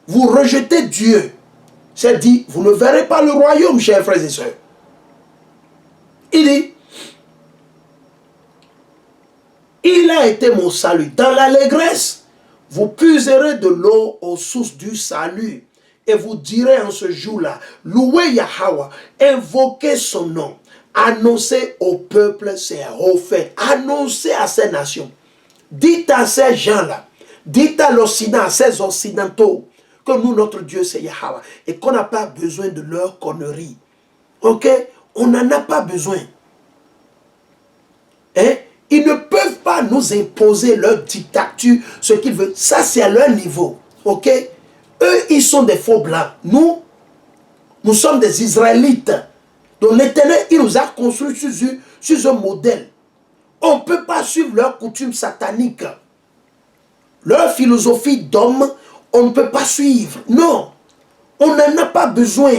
vous rejetez Dieu, c'est dit, vous ne verrez pas le royaume, chers frères et sœurs. Il dit, il a été mon salut. Dans l'allégresse, vous puiserez de l'eau aux sources du salut. Et vous direz en ce jour-là, louez Yahweh, invoquez son nom, annoncez au peuple ses hauts faits, annoncez à ces nations. Dites à ces gens-là, dites à l'Occident, à ces Occidentaux, que nous, notre Dieu, c'est Yahweh, et qu'on n'a pas besoin de leur connerie. Ok? On n'en a pas besoin. Hein? Ils ne peuvent pas nous imposer leur dictature, ce qu'ils veulent. Ça, c'est à leur niveau. Ok? Eux, ils sont des faux blancs. Nous sommes des Israélites. Donc l'Éternel, il nous a construits sur un modèle. On ne peut pas suivre leurs coutumes sataniques. Leur philosophie d'homme, on ne peut pas suivre. Non. On n'en a pas besoin.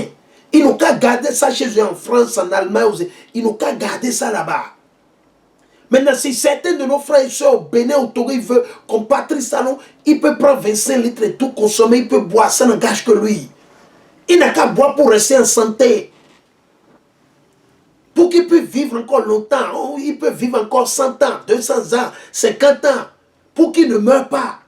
Ils n'ont qu'à garder ça chez eux en France, en Allemagne. Ils n'ont qu'à garder ça là-bas. Maintenant, si certains de nos frères et soeurs au Bénin, au Togo, ils veulent qu'on Patrice Talon, il peut prendre 25 litres et tout consommer, il peut boire, ça n'engage que lui. Il n'a qu'à boire pour rester en santé. Pour qu'il puisse vivre encore longtemps, il peut vivre encore 100 ans, 200 ans, 50 ans, pour qu'il ne meure pas,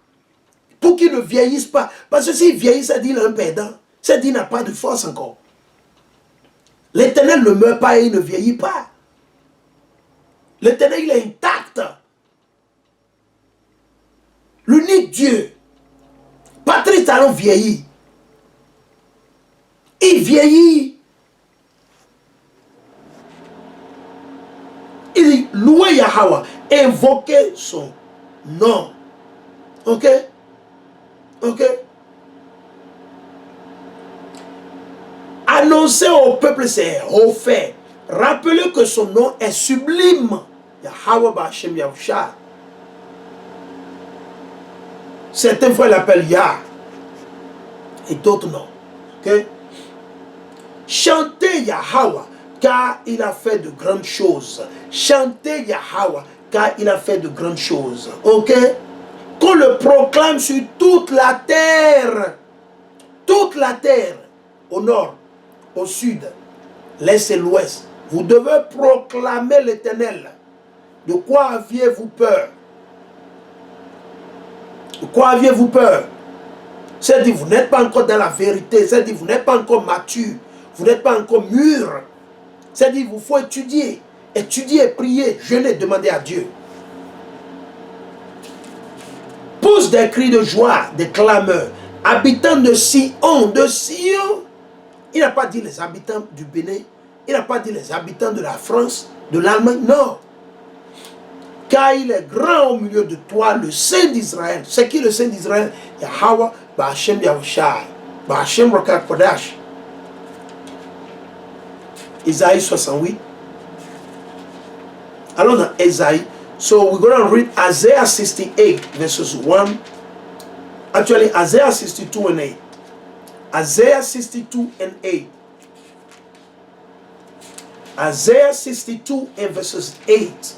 pour qu'il ne vieillisse pas. Parce que s'il vieillit, ça dit qu'il est un perdant, ça dit qu'il n'a pas de force encore. L'Éternel ne meurt pas et il ne vieillit pas. L'Éternel, il est intact. L'unique Dieu. Patrice Talon vieillit. Il vieillit. Il dit, louez Yahweh, invoquez son nom. Ok? Ok? Annoncez au peuple ses hauts faits. Rappelez que son nom est sublime. Yahweh Ba'Hashem Yahusha. Certains fois l'appellent Yah. Et d'autres non. Ok? Chantez Yahweh, car il a fait de grandes choses. Chantez Yahweh, car il a fait de grandes choses. Ok? Qu'on le proclame sur toute la terre. Toute la terre. Au nord, au sud, l'est et l'ouest. Vous devez proclamer l'Éternel. De quoi aviez-vous peur? De quoi aviez-vous peur? C'est-à-dire, vous n'êtes pas encore dans la vérité. C'est-à-dire, vous n'êtes pas encore mature. Vous n'êtes pas encore mûr. C'est-à-dire, il vous faut étudier. Étudier, prier, jeûner, demander à Dieu. Pousse des cris de joie, des clameurs. Habitants de Sion, il n'a pas dit les habitants du Bénin. Il n'a pas dit les habitants de la France, de l'Allemagne, non. Car il est grand au milieu de toi, le Saint d'Israël. C'est qui le Saint d'Israël? Yahweh, Ba'Hashem Yahusha, Ba'Hashem Rokat Kodash. Isaïe 68. Allons dans Isaïe. So we're going to read Isaiah 68 verses 1. Actually, Isaiah 62 and 8. Isaiah 62 and 8. Isaiah 62 and verses 8.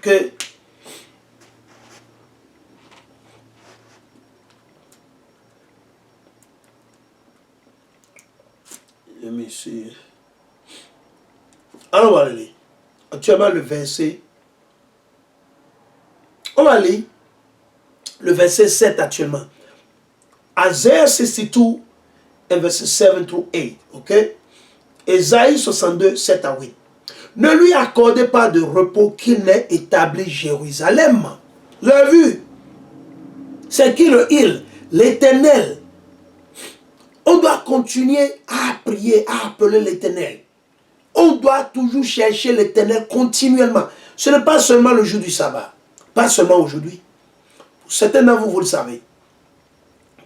Okay. Let me see. Alors, on va aller. Actuellement, le verset. On va aller. Le verset 7 actuellement. Isaiah 62 and verses 7 through 8. Ok? Ésaïe 62, 7 à 8. Ne lui accordez pas de repos qu'il n'ait établi Jérusalem. Vous avez vu? C'est qui le il? L'Éternel. On doit continuer à prier, à appeler l'Éternel. On doit toujours chercher l'Éternel continuellement. Ce n'est pas seulement le jour du sabbat. Pas seulement aujourd'hui. Certains d'entre vous, vous le savez.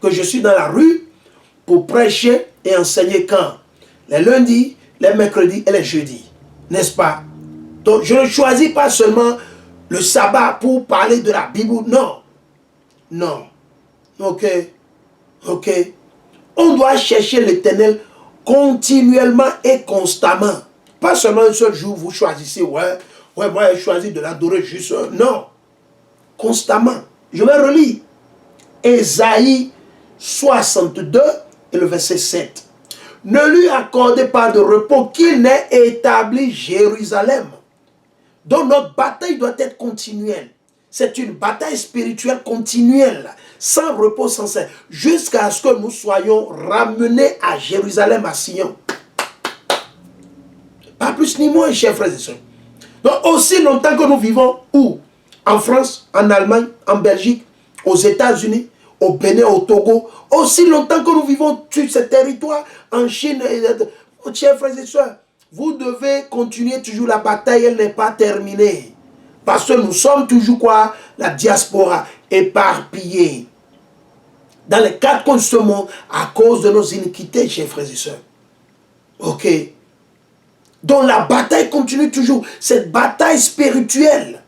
Que je suis dans la rue pour prêcher et enseigner quand? Les lundis, les mercredis et les jeudis. N'est-ce pas? Donc je ne choisis pas seulement le sabbat pour parler de la Bible. Non. Non. Ok. Ok. On doit chercher l'Éternel continuellement et constamment. Pas seulement un seul jour, vous choisissez, ouais, moi j'ai choisi de l'adorer juste. Non. Constamment. Je vais relire. Ésaïe 62 et le verset 7. Ne lui accordez pas de repos qu'il n'ait établi Jérusalem. Donc notre bataille doit être continuelle. C'est une bataille spirituelle continuelle, sans repos, sans cesse, jusqu'à ce que nous soyons ramenés à Jérusalem, à Sion. Pas plus ni moins, chers frères et sœurs. Donc aussi longtemps que nous vivons, où? En France, en Allemagne, en Belgique, aux États-Unis, au Bénin, au Togo, aussi longtemps que nous vivons sur ce territoire, en Chine, chers frères et sœurs, vous devez continuer toujours la bataille, elle n'est pas terminée. Parce que nous sommes toujours quoi? La diaspora éparpillée. Dans les quatre coins de ce monde, à cause de nos iniquités, chers frères et sœurs. Ok. Donc la bataille continue toujours. Cette bataille spirituelle.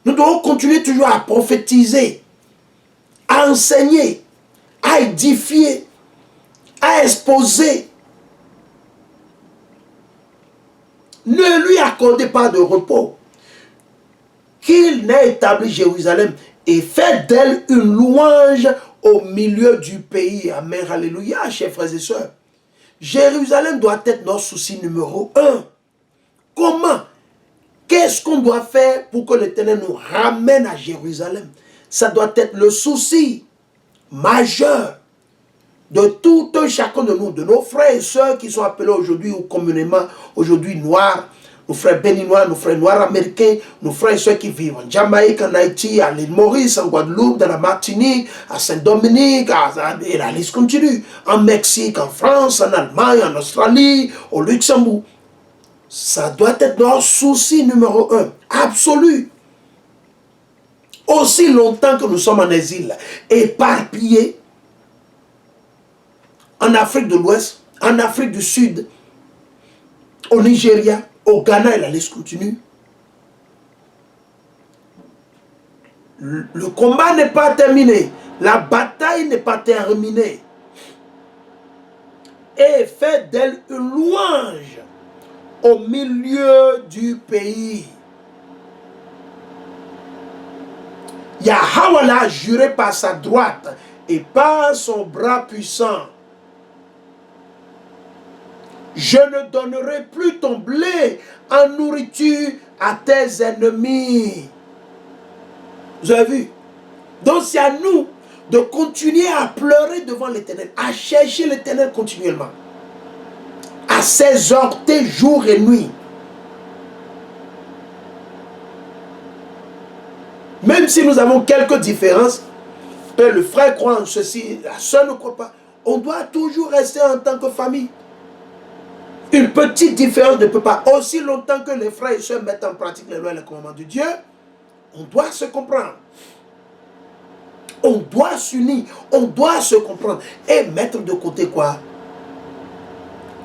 Nous devons continuer toujours à prophétiser, à enseigner, à édifier, à exposer. Ne lui accordez pas de repos, qu'il n'ait établi Jérusalem et fait d'elle une louange au milieu du pays. Amen, alléluia, chers frères et sœurs. Jérusalem doit être notre souci numéro 1. Comment? Qu'est-ce qu'on doit faire pour que l'Éternel nous ramène à Jérusalem? Ça doit être le souci majeur de tout un chacun de nous, de nos frères et sœurs qui sont appelés aujourd'hui ou communément aujourd'hui noirs, nos frères béninois, nos frères noirs américains, nos frères et sœurs qui vivent en Jamaïque, en Haïti, à l'île Maurice, en Guadeloupe, dans la Martinique, à Saint-Dominique, et la liste continue, en Mexique, en France, en Allemagne, en Australie, au Luxembourg. Ça doit être notre souci numéro 1, absolu. Aussi longtemps que nous sommes en exil, éparpillés, en Afrique de l'Ouest, en Afrique du Sud, au Nigeria, au Ghana, et la liste continue. Le combat n'est pas terminé. La bataille n'est pas terminée. Et fait d'elle une louange au milieu du pays. Yahweh l'a juré par sa droite et par son bras puissant. Je ne donnerai plus ton blé en nourriture à tes ennemis. Vous avez vu? Donc c'est à nous de continuer à pleurer devant l'Éternel, à chercher l'Éternel continuellement, à s'exhorter jour et nuit. Même si nous avons quelques différences, le frère croit en ceci, la soeur ne croit pas, on doit toujours rester en tant que famille. Une petite différence ne peut pas, aussi longtemps que les frères et sœurs mettent en pratique les lois et les commandements de Dieu, on doit se comprendre. On doit s'unir, on doit se comprendre et mettre de côté quoi?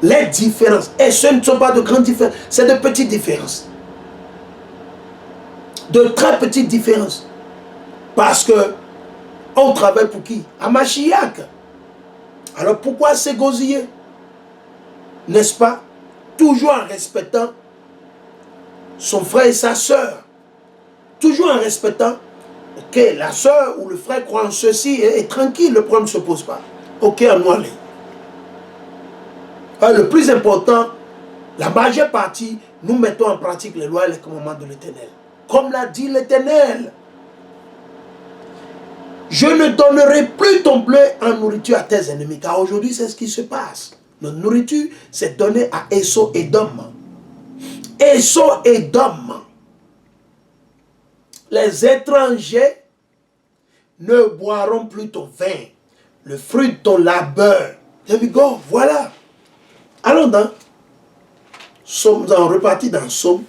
Les différences. Et ce ne sont pas de grandes différences, c'est de petites différences. De très petites différences. Parce que on travaille pour qui? À Mashiach. Alors pourquoi s'égosiller? N'est-ce pas? Toujours en respectant son frère et sa sœur. Toujours en respectant que la sœur ou le frère croit en ceci et tranquille, le problème ne se pose pas. Ok, à nous aller. Alors, le plus important, la majeure partie, nous mettons en pratique les lois et les commandements de l'Éternel. Comme l'a dit l'Éternel. Je ne donnerai plus ton blé en nourriture à tes ennemis. Car aujourd'hui, c'est ce qui se passe. Notre nourriture, c'est donné à Esau et Dom. Esau et Dom. Les étrangers ne boiront plus ton vin, le fruit de ton labeur. There we go, voilà. Allons dans Somme, nous allons repartir dans Somme.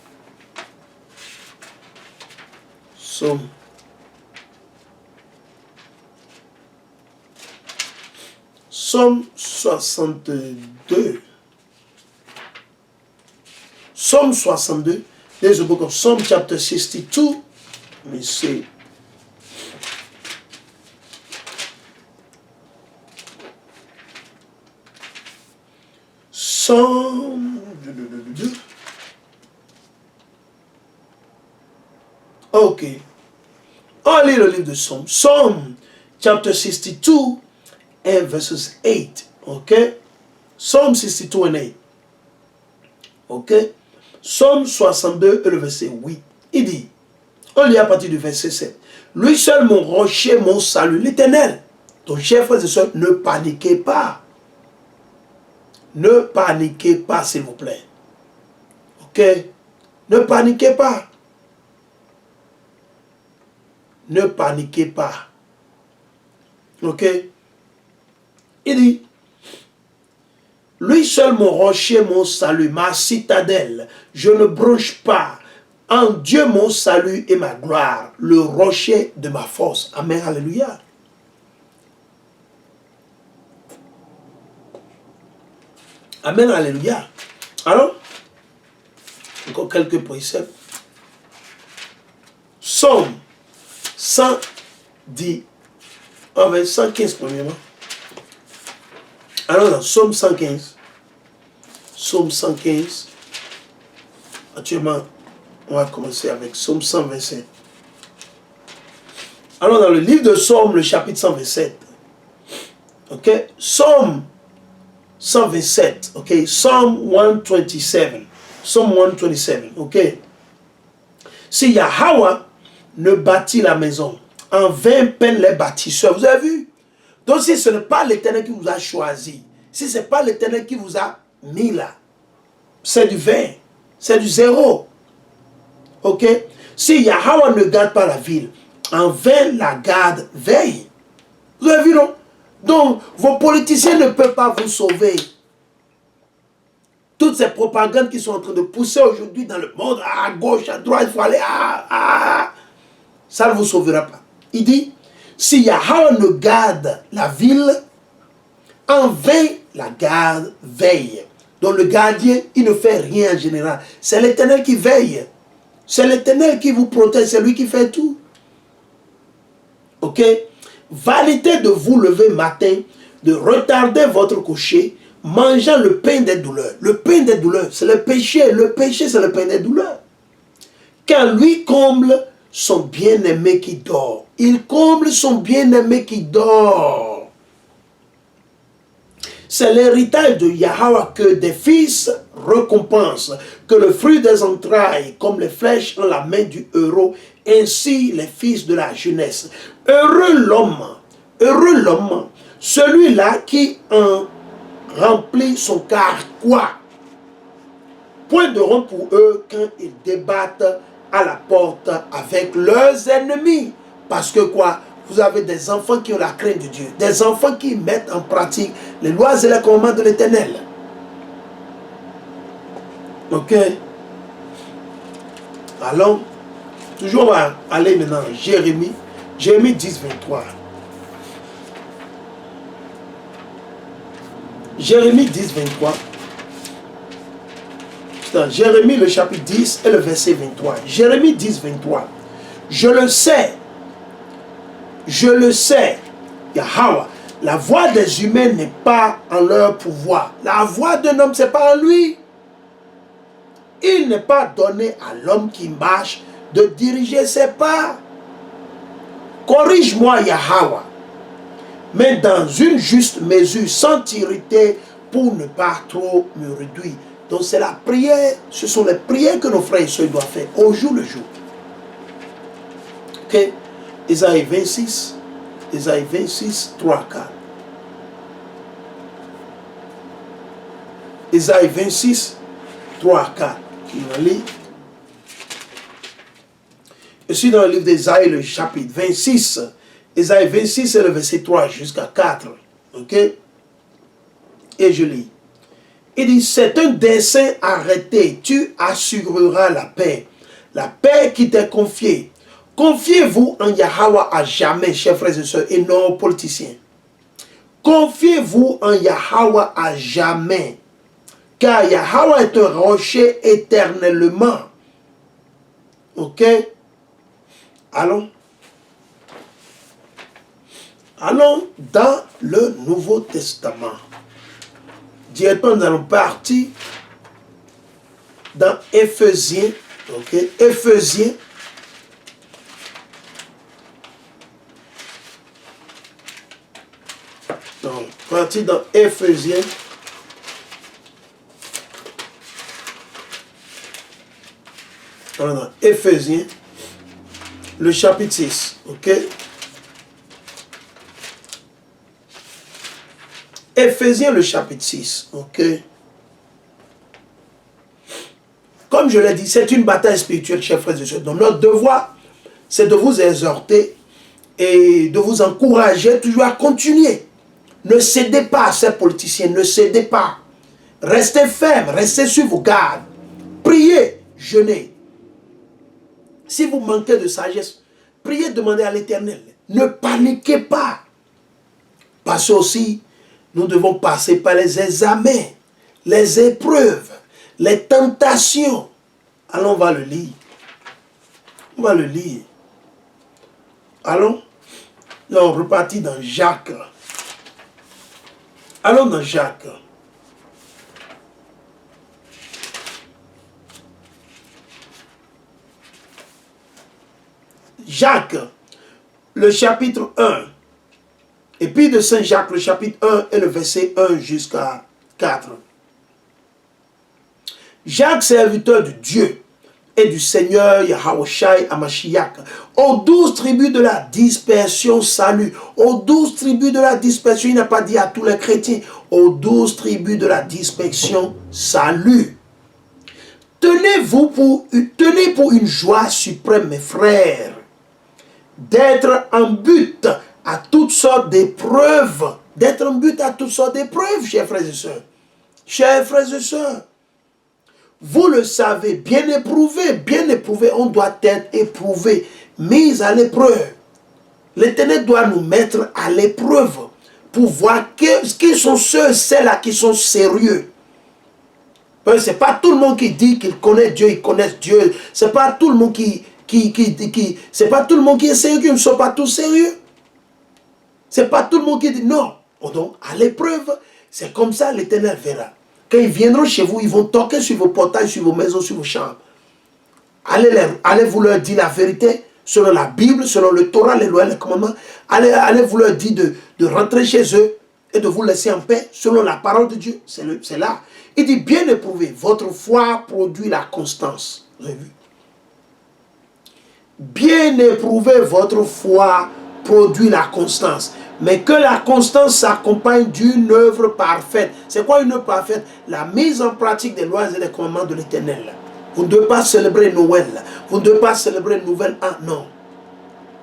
Somme. Somme 62. Somme 62. There's a book of Psalm chapter 62. Mais c'est... Ok. On lit le livre de Psaume. Psalm chapter 62 and verses 8. Ok. Psalm 62 and 8. Ok. Psalm 62 et le verset 8. Il dit, on lit à partir du verset 7. Lui seul mon rocher, mon salut, l'Éternel. Donc, chers frères et sœurs, ne paniquez pas. Ne paniquez pas, s'il vous plaît. Ok? Ne paniquez pas. Ne paniquez pas. Ok? Il dit, lui seul mon rocher, mon salut, ma citadelle, je ne bronche pas. En Dieu mon salut et ma gloire, le rocher de ma force. Amen, alléluia. Amen, alléluia. Alors, encore quelques préceptes. Psaume 110, 115 premièrement. Alors, dans Psaume 115, Psaume 115, actuellement, on va commencer avec Psaume 127. Alors, dans le livre de Psaume, le chapitre 127, ok, Psaume 127, ok, Psalm 127, Psalm 127, ok. Si Yahweh ne bâtit la maison, en vain peinent les bâtisseurs. Vous avez vu? Donc si ce n'est pas l'Éternel qui vous a choisi, si ce n'est pas l'Éternel qui vous a mis là, c'est du vain, c'est du zéro. Ok? Si Yahweh ne garde pas la ville, en vain la garde veille. Vous avez vu, non? Donc, vos politiciens ne peuvent pas vous sauver. Toutes ces propagandes qui sont en train de pousser aujourd'hui dans le monde, à gauche, à droite, il faut aller, ça ne vous sauvera pas. Il dit, si Yahweh ne garde la ville, en vain la garde veille. Donc le gardien, il ne fait rien en général. C'est l'Éternel qui veille. C'est l'Éternel qui vous protège, c'est lui qui fait tout. Ok? Vanité de vous lever matin, de retarder votre coucher, mangeant le pain des douleurs. Le pain des douleurs, c'est le péché. Le péché, c'est le pain des douleurs. Car lui comble son bien-aimé qui dort. Il comble son bien-aimé qui dort. C'est l'héritage de Yahweh que des fils récompensent, que le fruit des entrailles, comme les flèches en la main du héros, ainsi les fils de la jeunesse. Heureux l'homme, celui-là qui en remplit son carquois. Point de rond pour eux quand ils débattent à la porte avec leurs ennemis. Parce que quoi? Vous avez des enfants qui ont la crainte de Dieu. Des enfants qui mettent en pratique les lois et les commandements de l'Éternel. Ok? Allons. Toujours on va aller maintenant à Jérémie. Jérémie 10, 23. Jérémie 10, 23. Dans Jérémie le chapitre 10 et le verset 23. Jérémie 10, 23. Je le sais, Yahweh, la voix des humains n'est pas en leur pouvoir. La voix d'un homme, c'est pas en lui. Il n'est pas donné à l'homme qui marche de diriger ses pas. Corrige-moi, Yahweh, mais dans une juste mesure, sans t'irriter, pour ne pas trop me réduire. Donc c'est la prière, ce sont les prières que nos frères et sœurs doivent faire au jour le jour. Ok? Isaïe 26, 3, 4. Isaïe 26, 3, 4. On lit. Je suis dans le livre d'Isaïe, le chapitre 26. Isaïe 26, c'est le verset 3 jusqu'à 4. Ok? Et je lis. Il dit, c'est un dessein arrêté, tu assureras la paix qui t'est confiée. Confiez-vous en Yahweh à jamais, chers frères et sœurs, et non aux politiciens. Confiez-vous en Yahweh à jamais, car Yahweh est un rocher éternellement. Ok? Allons. Allons dans le Nouveau Testament. Directement, nous allons partir dans Éphésiens. Ok, Éphésiens. Donc, partir dans Éphésiens. Dans Éphésiens, le chapitre 6. Ok. Éphésiens, le chapitre 6. Ok. Comme je l'ai dit, c'est une bataille spirituelle, chers frères et sœurs. Donc, notre devoir, c'est de vous exhorter et de vous encourager toujours à continuer. Ne cédez pas à ces politiciens, ne cédez pas. Restez fermes, restez sur vos gardes. Priez, jeûnez. Si vous manquez de sagesse, priez, demandez à l'Éternel. Ne paniquez pas. Parce que aussi, nous devons passer par les examens, les épreuves, les tentations. Allons, on va le lire. On va le lire. Allons. Là, on repartit dans Jacques. Allons dans Jacques. Jacques, le chapitre 1. Et puis de Saint Jacques, le chapitre 1 et le verset 1 jusqu'à 4. Jacques, serviteur de Dieu et du Seigneur Yahawashi Hamashiach, aux 12 tribus de la dispersion, salut. Aux 12 tribus de la dispersion, il n'a pas dit à tous les chrétiens, aux 12 tribus de la dispersion, salut. Tenez pour une joie suprême, mes frères, d'être en but à toutes sortes d'épreuves. D'être en but à toutes sortes d'épreuves, chers frères et sœurs. Chers frères et sœurs, vous le savez, bien éprouvé, on doit être éprouvé, mis à l'épreuve. L'Éternel doit nous mettre à l'épreuve pour voir qui sont ceux, celles-là qui sont sérieux. Ce n'est pas tout le monde qui dit qu'il connaît Dieu, ils connaissent Dieu. Ce n'est pas tout le monde c'est pas tout le monde qui est sérieux, qui ne sont pas tous sérieux. Ce n'est pas tout le monde qui dit non. Donc, à l'épreuve, c'est comme ça l'Éternel verra. Quand ils viendront chez vous, ils vont toquer sur vos portails, sur vos maisons, sur vos chambres. Allez vous leur dire la vérité, selon la Bible, selon le Torah, les lois, les commandements. Allez vous leur dire de rentrer chez eux et de vous laisser en paix, selon la parole de Dieu. C'est là. Il dit, bien éprouvé, votre foi produit la constance. Vous avez vu? Bien éprouvé, votre foi produit la constance. Mais que la constance s'accompagne d'une œuvre parfaite. C'est quoi une œuvre parfaite? La mise en pratique des lois et des commandements de l'Éternel. Vous ne devez pas célébrer Noël. Vous ne devez pas célébrer Nouvel An. Non.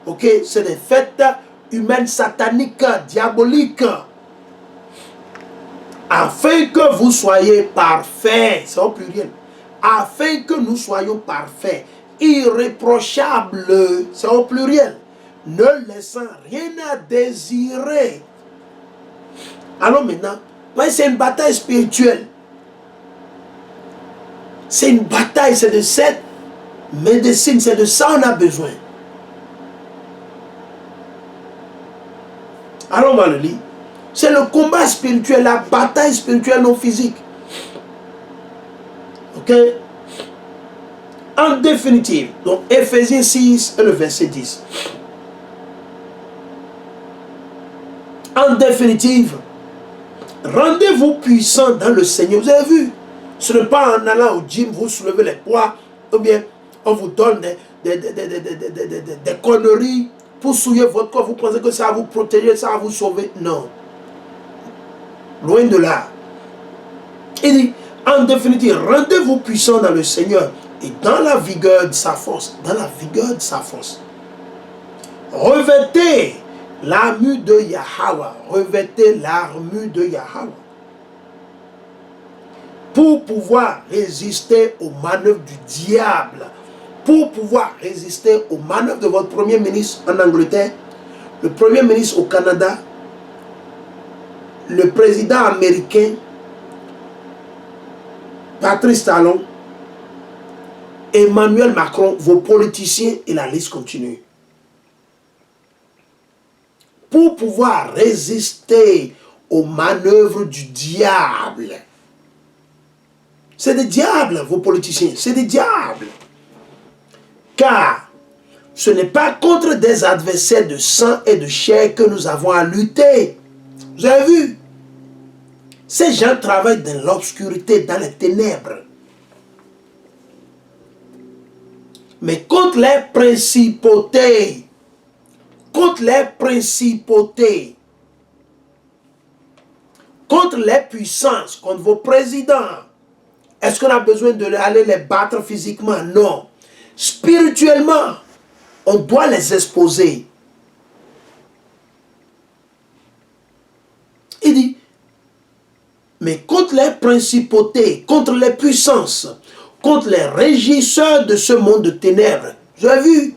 Ok? C'est des fêtes humaines, sataniques, diaboliques. Afin que vous soyez parfaits. C'est au pluriel. Afin que nous soyons parfaits. Irréprochables. C'est au pluriel. Ne laissant rien à désirer. Alors maintenant, c'est une bataille spirituelle. C'est une bataille, c'est de cette médecine, c'est de ça on a besoin. Alors on va le lire. C'est le combat spirituel, la bataille spirituelle non physique. Ok? En définitive, donc Éphésiens 6 et le verset 10. En définitive, rendez-vous puissants dans le Seigneur. Vous avez vu, ce n'est pas en allant au gym, vous soulevez les poids, ou bien on vous donne des conneries pour souiller votre corps. Vous pensez que ça va vous protéger, ça va vous sauver. Non. Loin de là. Il dit, en définitive, rendez-vous puissants dans le Seigneur et dans la vigueur de sa force. Dans la vigueur de sa force. Revêtez l'armure de Yahweh. Revêtez l'armure de Yahweh. Pour pouvoir résister aux manœuvres du diable. Pour pouvoir résister aux manœuvres de votre premier ministre en Angleterre, le premier ministre au Canada, le président américain, Patrice Talon, Emmanuel Macron, vos politiciens et la liste continue. pour pouvoir résister aux manœuvres du diable. C'est des diables, vos politiciens, c'est des diables. Car ce n'est pas contre des adversaires de sang et de chair que nous avons à lutter. Vous avez vu? Ces gens travaillent dans l'obscurité, dans les ténèbres. Mais contre les principautés, contre les principautés, contre les puissances, contre vos présidents, est-ce qu'on a besoin d'aller les battre physiquement? Non. Spirituellement, on doit les exposer. Il dit, mais contre les principautés, contre les puissances, contre les régisseurs de ce monde de ténèbres. Vous avez vu?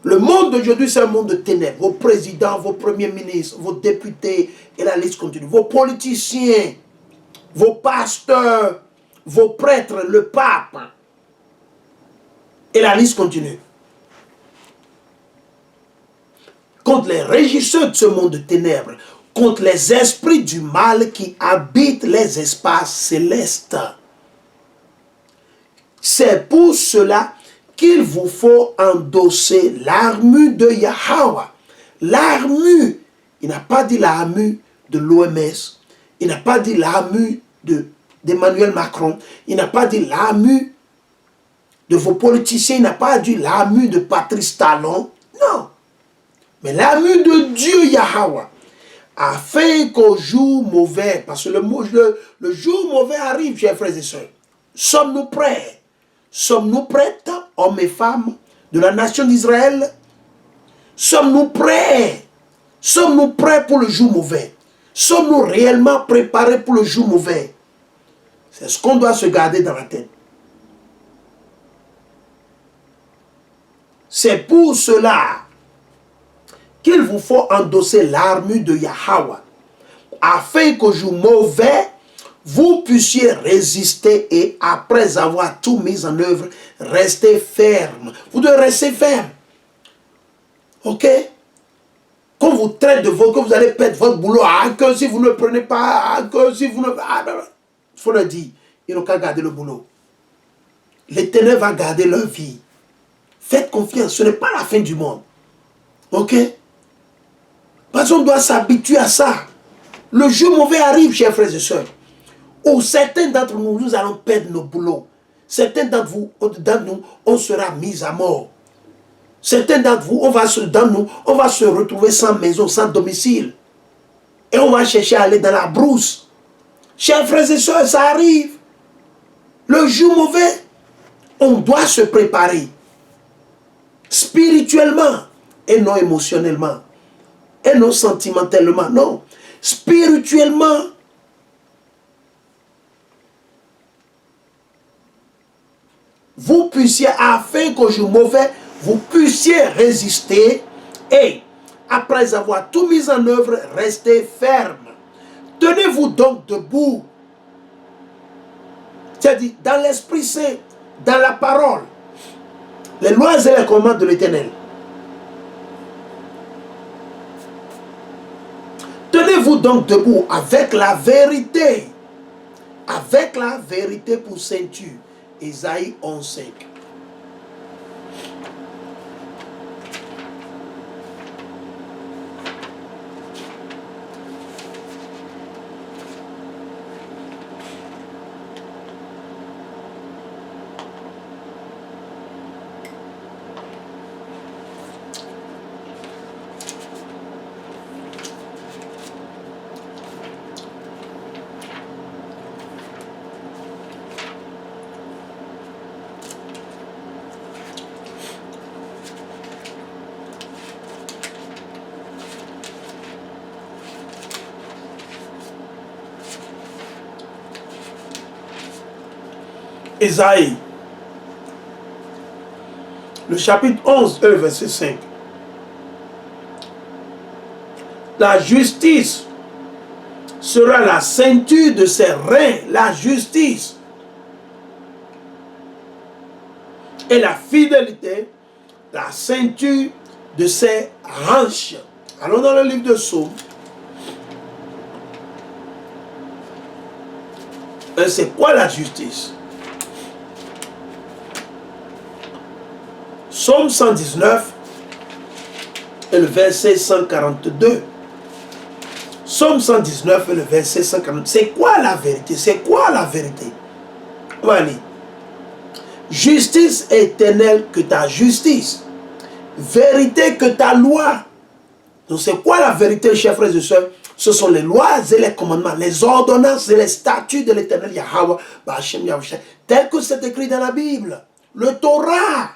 Le monde d'aujourd'hui, c'est un monde de ténèbres. Vos présidents, vos premiers ministres, vos députés, et la liste continue. Vos politiciens, vos pasteurs, vos prêtres, le pape. Et la liste continue. Contre les régisseurs de ce monde de ténèbres, contre les esprits du mal qui habitent les espaces célestes. C'est pour cela qu'il vous faut endosser l'armure de Yahweh. L'armure, il n'a pas dit l'armure de l'OMS, il n'a pas dit l'armure d'Emmanuel Macron, il n'a pas dit l'armure de vos politiciens, il n'a pas dit l'armure de Patrice Talon, non. Mais l'armure de Dieu Yahweh, afin qu'au jour mauvais, parce que le jour mauvais arrive, chers frères et sœurs, sommes-nous prêts? Sommes-nous prêtes, hommes et femmes de la nation d'Israël? Sommes-nous prêts? Sommes-nous prêts pour le jour mauvais? Sommes-nous réellement préparés pour le jour mauvais? C'est ce qu'on doit se garder dans la tête. C'est pour cela qu'il vous faut endosser l'armure de Yahweh, afin qu'au jour mauvais, vous puissiez résister et après avoir tout mis en œuvre, rester ferme. Vous devez rester ferme. Ok? Quand vous traitez de vous, que vous allez perdre votre boulot, que si vous ne prenez pas, que si vous ne... il faut le dire, ils n'ont qu'à garder le boulot. L'Éternel va garder leur vie. Faites confiance, ce n'est pas la fin du monde. Ok? Parce qu'on doit s'habituer à ça. Le jour mauvais arrive, chers frères et sœurs. Où certains d'entre nous, nous allons perdre nos boulots. Certains d'entre nous, on sera mis à mort. Certains d'entre vous, on va se retrouver sans maison, sans domicile. Et on va chercher à aller dans la brousse. Chers frères et sœurs, ça arrive. Le jour mauvais, on doit se préparer. Spirituellement et non émotionnellement. Et non sentimentalement, non. Spirituellement, vous puissiez, afin qu'au jour mauvais, vous puissiez résister et, après avoir tout mis en œuvre, rester ferme. Tenez-vous donc debout. C'est-à-dire, dans l'Esprit Saint, dans la parole, les lois et les commandements de l'Éternel. Tenez-vous donc debout avec la vérité. Avec la vérité pour ceinture. Ésaïe 11:5. Ésaïe, le chapitre 11, verset 5. La justice sera la ceinture de ses reins, la justice. Et la fidélité, la ceinture de ses hanches. Allons dans le livre de Psaume. Et c'est quoi la justice? Psaume 119 et le verset 142. Psaume 119 et le verset 142. C'est quoi la vérité? C'est quoi la vérité? On va lire. Justice éternelle que ta justice. Vérité que ta loi. Donc c'est quoi la vérité, chers frères et sœurs? Ce sont les lois et les commandements, les ordonnances et les statuts de l'éternel Yahweh, tel que c'est écrit dans la Bible. Le Torah.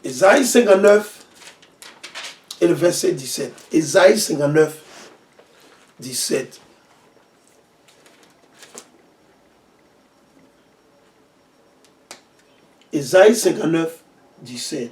Ésaïe 59 et le verset 17. Ésaïe 59, 17. Ésaïe 59, 17.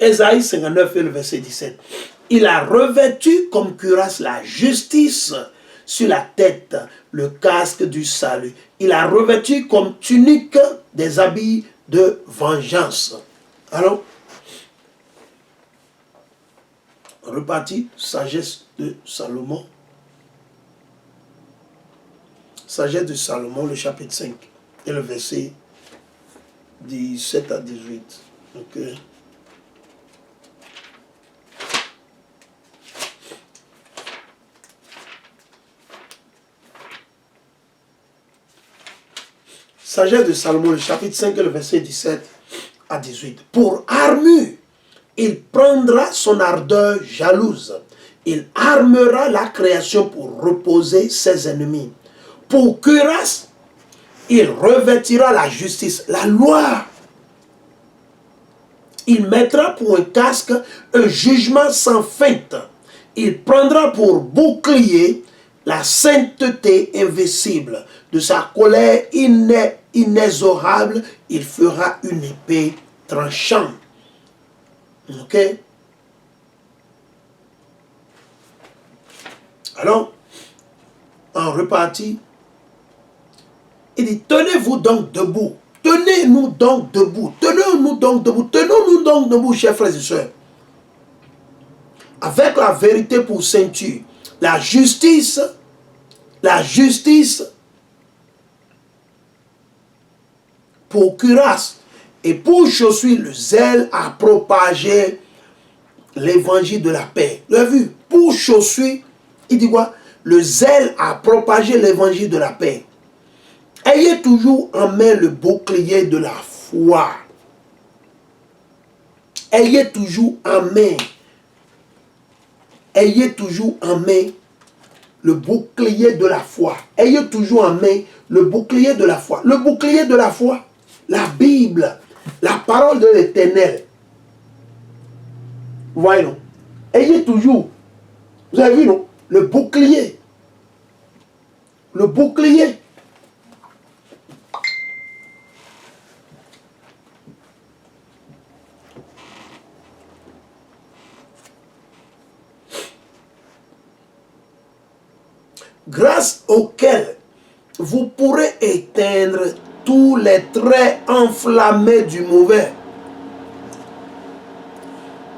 Ésaïe 59 et le verset 17. Il a revêtu comme cuirasse la justice sur la tête, le casque du salut. Il a revêtu comme tunique des habits de vengeance. Alors, reparti, sagesse de Salomon. Sagesse de Salomon, le chapitre 5 et le verset 17 à 18. Ok. Sagesse de Salomon, le chapitre 5, le verset 17 à 18. Pour armure, il prendra son ardeur jalouse. Il armera la création pour reposer ses ennemis. Pour cuirasse, il revêtira la justice, la loi. Il mettra pour un casque un jugement sans feinte. Il prendra pour bouclier la sainteté invincible. De sa colère inexorable, il fera une épée tranchante. Ok? Alors, en repartie, il dit, tenez-vous donc debout. Tenez-nous donc debout. Tenons-nous donc debout. Tenons-nous donc debout, chers frères et sœurs. Avec la vérité pour ceinture. La justice pour cuirasse. Et pour chaussure, le zèle à propager l'évangile de la paix. Vous avez vu? Pour chaussure, il dit quoi? Le zèle à propager l'évangile de la paix. Ayez toujours en main le bouclier de la foi. Ayez toujours en main. Ayez toujours en main le bouclier de la foi. Ayez toujours en main le bouclier de la foi. Le bouclier de la foi, la Bible, la parole de l'Éternel. Voyons. Ayez toujours, vous avez vu, non? Le bouclier. Le bouclier. Grâce auquel vous pourrez éteindre tous les traits enflammés du mauvais.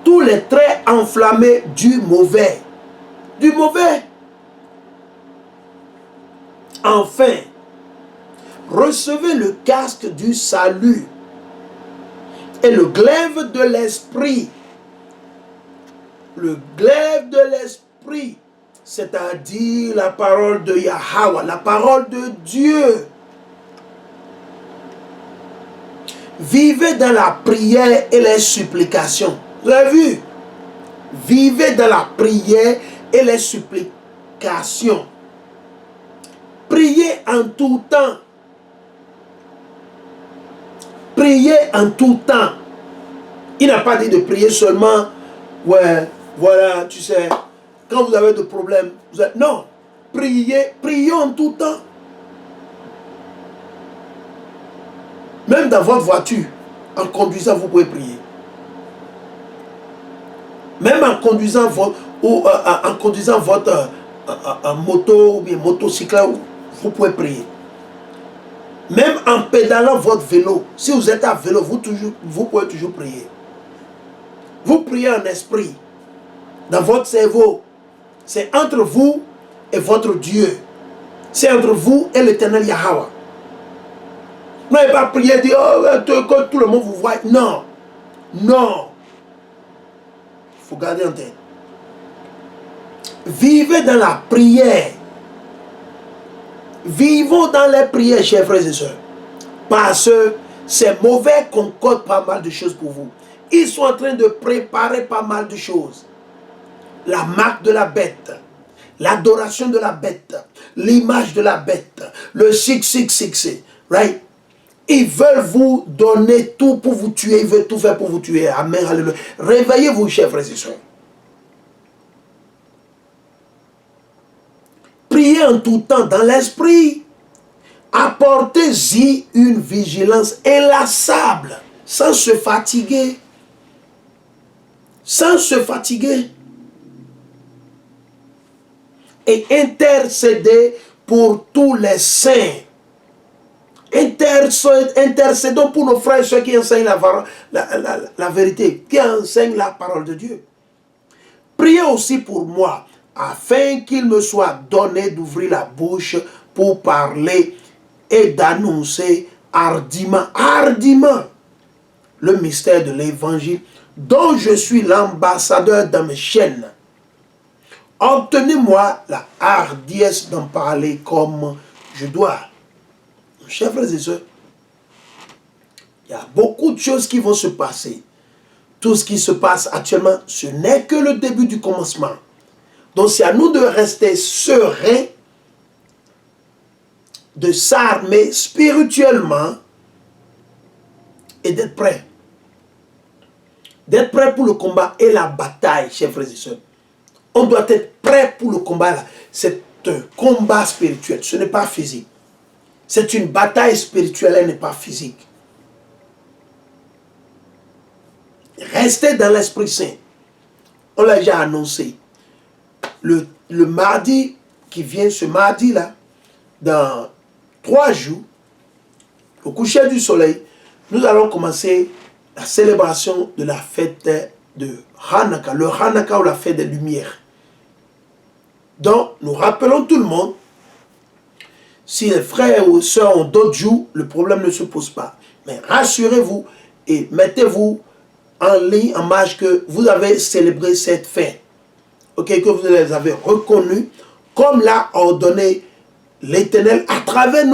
Tous les traits enflammés du mauvais. Du mauvais. Enfin, recevez le casque du salut et le glaive de l'esprit. Le glaive de l'esprit, c'est-à-dire la parole de Yahweh, la parole de Dieu. Vivez dans la prière et les supplications. Vous avez vu? Vivez dans la prière et les supplications. Priez en tout temps. Priez en tout temps. Il n'a pas dit de prier seulement, ouais, voilà, tu sais, quand vous avez des problèmes, vous êtes... Non, priez en tout temps. Même dans votre voiture, en conduisant, vous pouvez prier. Même en conduisant votre moto ou bien motocyclette, vous pouvez prier. Même en pédalant votre vélo, si vous êtes à vélo, vous pouvez toujours prier. Vous priez en esprit, dans votre cerveau. C'est entre vous et votre Dieu. C'est entre vous et l'Éternel Yahweh. Vous n'avez pas prié et dit, oh, que tout le monde vous voit. Non. Non. Il faut garder en tête. Vivez dans la prière. Vivons dans les prières, chers frères et sœurs. Parce que ces mauvais concordent pas mal de choses pour vous. Ils sont en train de préparer pas mal de choses. La marque de la bête, l'adoration de la bête, l'image de la bête, le 666, right? Ils veulent vous donner tout pour vous tuer, ils veulent tout faire pour vous tuer. Amen, alléluia. Réveillez-vous, chers frères et sœurs. Priez en tout temps dans l'esprit. Apportez-y une vigilance inlassable, sans se fatiguer. Sans se fatiguer. Et intercédez pour tous les saints. Intercédons pour nos frères et ceux qui enseignent la vérité, qui enseignent la parole de Dieu. Priez aussi pour moi, afin qu'il me soit donné d'ouvrir la bouche pour parler et d'annoncer hardiment le mystère de l'évangile dont je suis l'ambassadeur dans mes chaînes. Obtenez-moi la hardiesse d'en parler comme je dois. Chers frères et sœurs, il y a beaucoup de choses qui vont se passer. Tout ce qui se passe actuellement, ce n'est que le début du commencement. Donc c'est à nous de rester sereins, de s'armer spirituellement et d'être prêts. D'être prêts pour le combat et la bataille, chers frères et sœurs. On doit être prêt pour le combat. C'est un combat spirituel, ce n'est pas physique. C'est une bataille spirituelle, elle n'est pas physique. Restez dans l'Esprit Saint. On l'a déjà annoncé. Le mardi qui vient, ce mardi-là, dans 3 jours, au coucher du soleil, nous allons commencer la célébration de la fête de Hanukkah, le Hanukkah ou la fête des Lumières. Donc, nous rappelons tout le monde, si les frères ou sœurs ont d'autres jours, le problème ne se pose pas. Mais rassurez-vous et mettez-vous en ligne, en marche, que vous avez célébré cette fête. Ok, que vous les avez reconnus, comme l'a ordonné l'Éternel à travers nos